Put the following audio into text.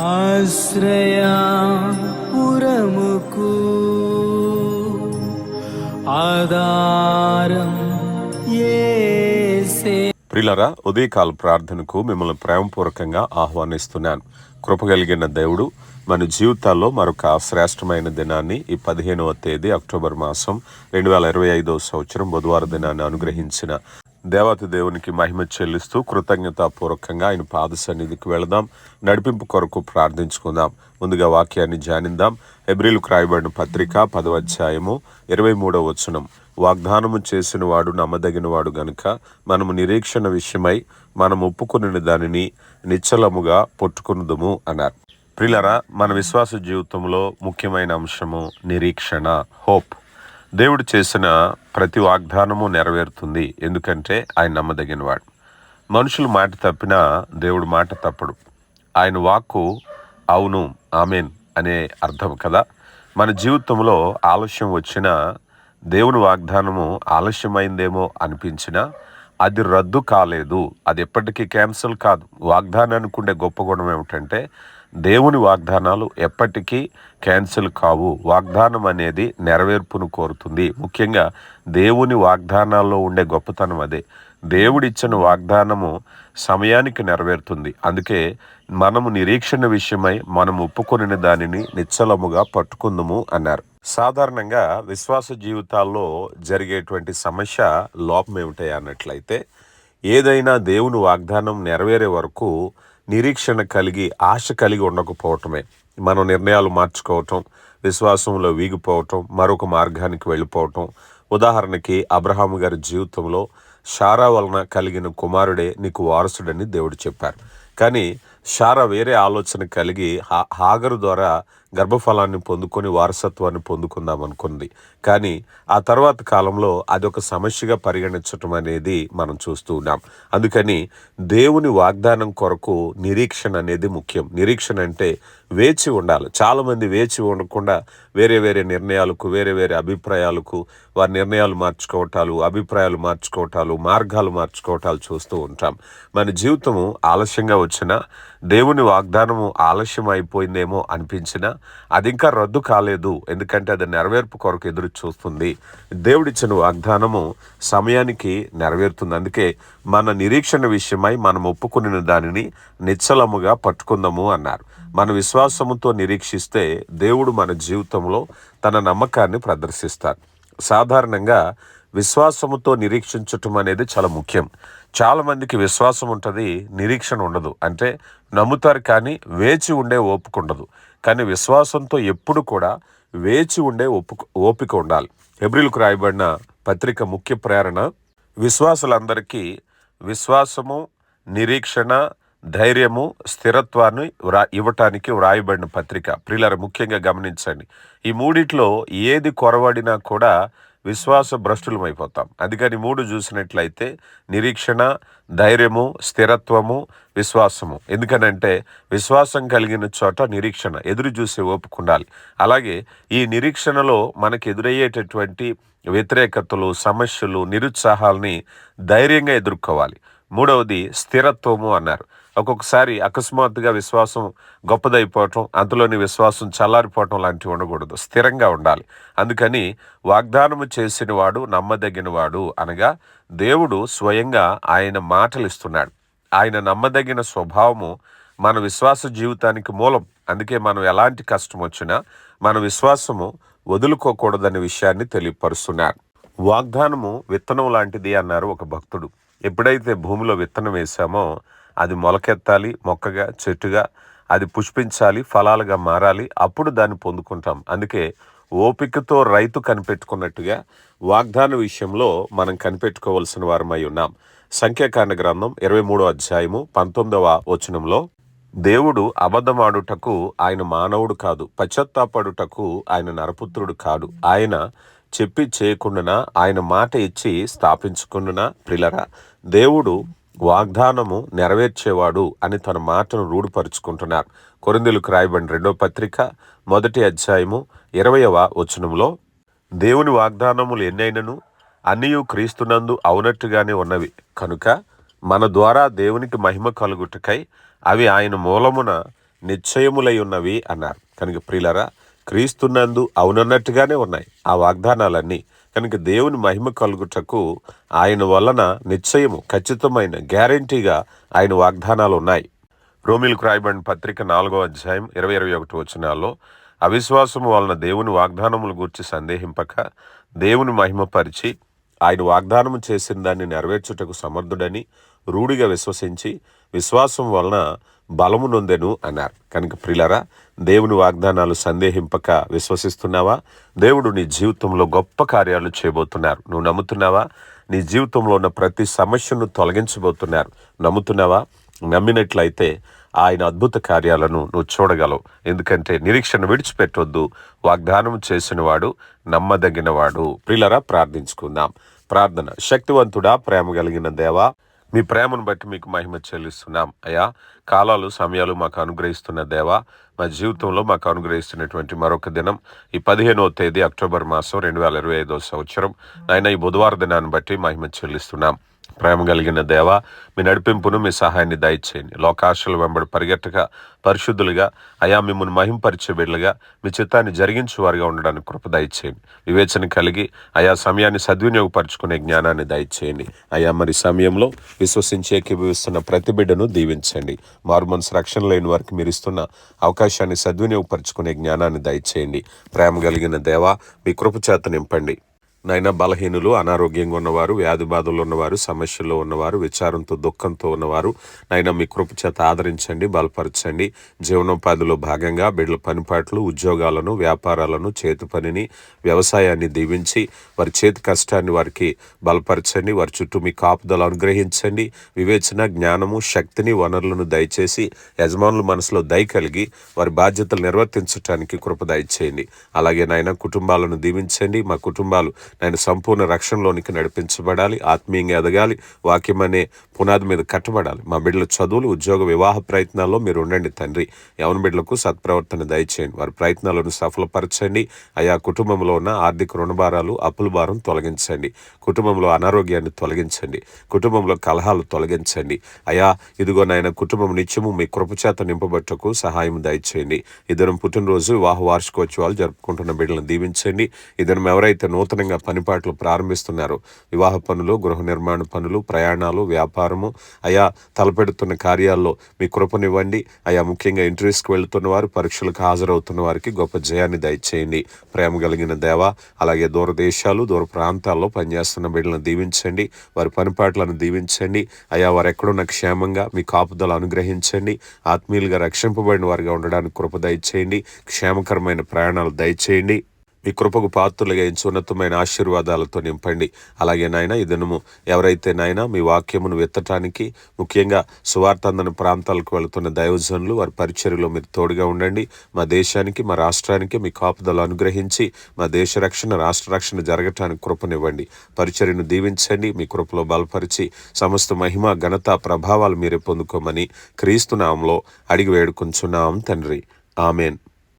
ఆశ్రయపురముకు ఆధారం యేసే. ప్రియులారా, ఉదయకాల ప్రార్థనకు మిమ్మల్ని ప్రేమపూర్వకంగా ఆహ్వానిస్తున్నాను. కృపగలిగిన దేవుడు మన జీవితాల్లో మరొక శ్రేష్టమైన దినాన్ని, ఈ 15వ తేదీ అక్టోబర్ మాసం 2025 సంవత్సరం బుధవారం దినాన్ని అనుగ్రహించిన దేవత దేవునికి మహిమ చెల్లిస్తూ కృతజ్ఞతాపూర్వకంగా ఆయన పాద సన్నిధికి వెళదాం. నడిపింపు కొరకు ప్రార్థించుకుందాం. ముందుగా వాక్యాన్ని ధ్యానిద్దాం. హెబ్రీయులకు రాయబడిన పత్రిక 10వ అధ్యాయము 23వ వచనం. వాగ్దానము చేసిన వాడు నమ్మదగిన వాడు గనుక మనము నిరీక్షణ విషయమై మనం ఒప్పుకున్న దానిని నిశ్చలముగా పట్టుకున్నదుము అన్నారు. ప్రియులారా, మన విశ్వాస జీవితంలో ముఖ్యమైన అంశము నిరీక్షణ, హోప్. దేవుడు చేసిన ప్రతి వాగ్దానము నెరవేరుతుంది, ఎందుకంటే ఆయన నమ్మదగినవాడు. మనుషులు మాట తప్పినా దేవుడు మాట తప్పడు. ఆయన వాక్కు అవును, ఆమెన్ అనే అర్థం కదా. మన జీవితంలో ఆలస్యం వచ్చినా, దేవుని వాగ్దానము ఆలస్యమైందేమో అనిపించినా అది రద్దు కాలేదు, అది ఎప్పటికీ క్యాన్సిల్ కాదు. వాగ్దానానికి ఉండే గొప్ప గుణం ఏమిటంటే దేవుని వాగ్దానాలు ఎప్పటికీ క్యాన్సిల్ కావు. వాగ్దానం అనేది నెరవేర్పును కోరుతుంది. ముఖ్యంగా దేవుని వాగ్దానాల్లో ఉండే గొప్పతనం అదే. దేవుడిచ్చిన వాగ్దానము సమయానికి నెరవేరుతుంది. అందుకే మనము నిరీక్షణ విషయమై మనం ఒప్పుకొనిన దానిని నిశ్చలముగా పట్టుకుందుము అన్నారు. సాధారణంగా విశ్వాస జీవితాల్లో జరిగేటువంటి సమస్య లోపం ఏమిటాయి అన్నట్లయితే, ఏదైనా దేవుని వాగ్దానం నెరవేరే వరకు నిరీక్షణ కలిగి ఆశ కలిగి ఉండకపోవటమే. మనం నిర్ణయాలు మార్చుకోవటం, విశ్వాసంలో వీగిపోవటం, మరొక మార్గానికి వెళ్ళిపోవటం. ఉదాహరణకి అబ్రహాము గారి జీవితంలో శారా వలన కలిగిన కుమారుడే నీకు వారసుడని దేవుడు చెప్పారు. కానీ శారా వేరే ఆలోచన కలిగి హాగరు ద్వారా గర్భఫలాన్ని పొందుకొని వారసత్వాన్ని పొందుకుందాం అనుకుంది. కానీ ఆ తర్వాత కాలంలో అదొక సమస్యగా పరిగణించటం అనేది మనం చూస్తూ ఉన్నాం. అందుకని దేవుని వాగ్దానం కొరకు నిరీక్షణ అనేది ముఖ్యం. నిరీక్షణ అంటే వేచి ఉండాలి. చాలామంది వేచి ఉండకుండా వేరే వేరే నిర్ణయాలకు, వేరే వేరే అభిప్రాయాలకు వారి నిర్ణయాలు మార్చుకోవటాలు, అభిప్రాయాలు మార్చుకోవటాలు, మార్గాలు మార్చుకోవటాలు చూస్తూ ఉంటాం. మన జీవితము ఆలస్యంగా వచ్చినా, దేవుని వాగ్దానము ఆలస్యం అయిపోయిందేమో అనిపించినా అది ఇంకా రద్దు కాలేదు, ఎందుకంటే అది నెరవేర్పు కొరకు ఎదురు చూస్తుంది. దేవుడిచ్చిన వాగ్దానము సమయానికి నెరవేరుతుంది. అందుకే మన నిరీక్షణ విషయమై మనం ఒప్పుకున్న దానిని నిశ్చలముగా పట్టుకుందాము అన్నారు. మన విశ్వాసముతో నిరీక్షిస్తే దేవుడు మన జీవితంలో తన నమ్మకాన్ని ప్రదర్శిస్తాడు. సాధారణంగా విశ్వాసముతో నిరీక్షించటం అనేది చాలా ముఖ్యం. చాలామందికి విశ్వాసం ఉంటుంది, నిరీక్షణ ఉండదు. అంటే నమ్ముతారు కానీ వేచి ఉండే ఓపిక ఉండదు. కానీ విశ్వాసంతో ఎప్పుడు కూడా వేచి ఉండే ఓపిక ఉండాలి. హెబ్రీయులకు రాయబడిన పత్రిక ముఖ్య ప్రేరణ విశ్వాసులందరికీ విశ్వాసము, నిరీక్షణ, ధైర్యము, స్థిరత్వాన్ని ఇవ్వటానికి వ్రాయబడిన పత్రిక. ప్రియులారా, ముఖ్యంగా గమనించండి, ఈ మూడిట్లో ఏది కొరవడినా కూడా విశ్వాస భ్రష్టులమైపోతాం. అందుకని 3 చూసినట్లయితే నిరీక్షణ, ధైర్యము, స్థిరత్వము, విశ్వాసము. ఎందుకనంటే విశ్వాసం కలిగిన చోట నిరీక్షణ, ఎదురు చూసే ఓపిక ఉండాలి. అలాగే ఈ నిరీక్షణలో మనకు ఎదురయ్యేటటువంటి వ్యతిరేకతలు, సమస్యలు, నిరుత్సాహాలని ధైర్యంగా ఎదుర్కోవాలి. 3వది స్థిరత్వము అన్నారు. ఒక్కొక్కసారి అకస్మాత్తుగా విశ్వాసం గొప్పదైపోవటం, అంతలోని విశ్వాసం చల్లారిపోవటం లాంటివి ఉండకూడదు. స్థిరంగా ఉండాలి. అందుకని వాగ్దానము చేసిన వాడు నమ్మదగిన వాడు అనగా దేవుడు స్వయంగా ఆయన మాటలు ఇస్తున్నాడు. ఆయన నమ్మదగిన స్వభావము మన విశ్వాస జీవితానికి మూలం. అందుకే మనం ఎలాంటి కష్టం వచ్చినా మన విశ్వాసము వదులుకోకూడదనే విషయాన్ని తెలియపరుస్తున్నారు. వాగ్దానము విత్తనం లాంటిది అన్నారు ఒక భక్తుడు. ఎప్పుడైతే భూమిలో విత్తనం వేసామో అది మొలకెత్తాలి, మొక్కగా, చెట్టుగా, అది పుష్పించాలి, ఫలాలుగా మారాలి. అప్పుడు దాన్ని పొందుకుంటాం. అందుకే ఓపికతో రైతు కనిపెట్టుకున్నట్టుగా వాగ్దాన విషయంలో మనం కనిపెట్టుకోవాల్సిన వారమై ఉన్నాం. సంఖ్యాకాండ గ్రంథం 23వ అధ్యాయము 19వ వచనంలో, దేవుడు అబద్ధమాడుటకు ఆయన మానవుడు కాదు, పశ్చాత్తాపడుటకు ఆయన నరపుత్రుడు కాడు. ఆయన చెప్పి చేయకుండానా, ఆయన మాట ఇచ్చి స్థాపించుకుండునా. ప్రియులారా, దేవుడు వాగ్దానము నెరవేర్చేవాడు అని తన మాటను రూఢిపరుచుకుంటున్నారు. కొరింథీయులకు రాయబడిన 2వ పత్రిక 1వ అధ్యాయము 20వ వచనంలో, దేవుని వాగ్దానములు ఎన్నైనను అన్నియు క్రీస్తునందు అవునట్టుగానే ఉన్నవి కనుక మన ద్వారా దేవునికి మహిమ కలుగుటకై అవి ఆయన మూలమున నిశ్చయములై ఉన్నవి అన్నారు. కనుక ప్రియులరా, క్రీస్తునందు అవునన్నట్టుగానే ఉన్నాయి ఆ వాగ్దానాలన్నీ. కనుక దేవుని మహిమ కలుగుటకు ఆయన వలన నిశ్చయము, ఖచ్చితమైన గ్యారంటీగా ఆయన వాగ్దానాలు ఉన్నాయి. రోమిలకు రాయబడిన పత్రిక 4వ అధ్యాయం 20-21 వచనాల్లో, అవిశ్వాసము వలన దేవుని వాగ్దానముల గూర్చి సందేహింపక దేవుని మహిమపరిచి ఆయన వాగ్దానము చేసిన దాన్ని నెరవేర్చుటకు సమర్థుడని రూఢిగా విశ్వసించి విశ్వాసం వలన బలము నొందెను అన్నారు. కనుక ప్రియులారా, దేవుని వాగ్దానాలు సందేహింపక విశ్వసిస్తున్నావా? దేవుడు నీ జీవితంలో గొప్ప కార్యాలు చేయబోతున్నారు. నువ్వు నమ్ముతున్నావా? నీ జీవితంలో ఉన్న ప్రతి సమస్యను తొలగించబోతున్నారు. నమ్ముతున్నావా? నమ్మినట్లయితే ఆయన అద్భుత కార్యాలను నువ్వు చూడగలవు. ఎందుకంటే నిరీక్షణ విడిచిపెట్టొద్దు. వాగ్దానం చేసినవాడు నమ్మదగినవాడు. ప్రియులారా, ప్రార్థించుకుందాం. ప్రార్థన. శక్తివంతుడా, ప్రేమ కలిగిన దేవా, మీ ప్రేమను బట్టి మీకు మహిమ చెల్లిస్తున్నాం. అయ్యా, కాలాలు సమయాలు మాకు అనుగ్రహిస్తున్న దేవా, మా జీవితంలో మాకు అనుగ్రహిస్తున్నటువంటి మరొక దినం ఈ 15వ తేదీ అక్టోబర్ మాసం 2025వ సంవత్సరం అయినా ఈ బుధవార దినాన్ని బట్టి మహిమ చెల్లిస్తున్నాం. ప్రేమ కలిగిన దేవా, మీ నడిపింపును, మీ సహాయాన్ని దయచేయండి. లోకాశలు వెంబడి పరిగెట్టక పరిశుద్ధులుగా, అయా మిమ్మల్ని మహింపరిచే బిడ్డలుగా మీ చిత్తాన్ని జరిగించేవారుగా ఉండడానికి కృప దయచేయండి. వివేచన కలిగి ఆయా సమయాన్ని సద్వినియోగపరచుకునే జ్ఞానాన్ని దయచేయండి. అయా మరి సమయంలో విశ్వసించి ఏకీభవిస్తున్న ప్రతి బిడ్డను దీవించండి. మారు మనసు రక్షణ లేని వారికి మీరు ఇస్తున్న అవకాశాన్ని సద్వినియోగపరచుకునే జ్ఞానాన్ని దయచేయండి. ప్రేమ కలిగిన దేవా, మీ కృప చేత నింపండి. నైనా బలహీనులు, అనారోగ్యంగా ఉన్నవారు, వ్యాధి బాధలు ఉన్నవారు, సమస్యల్లో ఉన్నవారు, విచారంతో దుఃఖంతో ఉన్నవారు నైనా మీ కృప చేత ఆదరించండి, బలపరచండి. జీవనోపాధిలో భాగంగా బిడ్డల పనిపాట్లు, ఉద్యోగాలను, వ్యాపారాలను, చేతి పనిని, వ్యవసాయాన్ని దీవించి వారి చేతి కష్టాన్ని వారికి బలపరచండి. వారి చుట్టూ మీ కాపుదలు అనుగ్రహించండి. వివేచన, జ్ఞానము, శక్తిని, వనరులను దయచేసి యజమానుల మనసులో దయ కలిగి వారి బాధ్యతలు నిర్వర్తించడానికి కృప దయచేయండి. అలాగే నాయన కుటుంబాలను దీవించండి. మా కుటుంబాలు నేను సంపూర్ణ రక్షణలోనికి నడిపించబడాలి, ఆత్మీయంగా ఎదగాలి, వాక్యం అనే పునాది మీద కట్టబడాలి. మా బిడ్డల చదువులు, ఉద్యోగ, వివాహ ప్రయత్నాల్లో మీరు ఉండండి తండ్రి. యవన బిడ్డలకు సత్ప్రవర్తన దయచేయండి. వారి ప్రయత్నాలను సఫలపరచండి. అయా కుటుంబంలో ఉన్న ఆర్థిక రుణభారాలు, అప్పుల భారం తొలగించండి. కుటుంబంలో అనారోగ్యాన్ని తొలగించండి. కుటుంబంలో కలహాలు తొలగించండి. అయా ఇదిగో నాయన కుటుంబం నిత్యము మీ కృపచేత నింపబట్టకు సహాయం దయచేయండి. ఇద్దరం పుట్టినరోజు, వివాహ వార్షికోత్సవాలు జరుపుకుంటున్న బిడ్డలను దీవించండి. ఇద్దరం ఎవరైతే నూతనంగా పనిపాట్లు ప్రారంభిస్తున్నారు, వివాహ పనులు, గృహ నిర్మాణ పనులు, ప్రయాణాలు, వ్యాపారము, అయా తలపెడుతున్న కార్యాల్లో మీ కృపనివ్వండి. అయా ముఖ్యంగా ఇంటర్వ్యూస్కి వెళుతున్న వారు, పరీక్షలకు హాజరవుతున్న వారికి గొప్ప జయాన్ని దయచేయండి. ప్రేమ కలిగిన దేవా, అలాగే దూరదేశాలు, దూర ప్రాంతాల్లో పనిచేస్తున్న బిడ్డలను దీవించండి. వారి పనిపాట్లను దీవించండి. అయా వారు ఎక్కడున్న క్షేమంగా మీ కాపుదలు అనుగ్రహించండి. ఆత్మీయులుగా రక్షింపబడిన వారిగా ఉండడానికి కృప దయచేయండి. క్షేమకరమైన ప్రయాణాలు దయచేయండి. మీ కృపకు పాత్రులుగా ఎంచి ఉన్నతమైన ఆశీర్వాదాలతో నింపండి. అలాగే నాయన ఈ దినము ఎవరైతే నాయన మీ వాక్యమును విత్తటానికి, ముఖ్యంగా సువార్త అందని ప్రాంతాలకు వెళుతున్న దైవజనులు, వారి పరిచర్యలో మీరు తోడుగా ఉండండి. మా దేశానికి, మా రాష్ట్రానికి మీ కాపుదలు అనుగ్రహించి మా దేశ రక్షణ, రాష్ట్ర రక్షణ జరగటానికి కృపనివ్వండి. పరిచర్యను దీవించండి. మీ కృపలో బలపరిచి సమస్త మహిమ, ఘనత, ప్రభావాలు మీరే పొందుకోమని క్రీస్తు నామములో అడిగి వేడుకొంచున్నాం తండ్రి. ఆమెన్.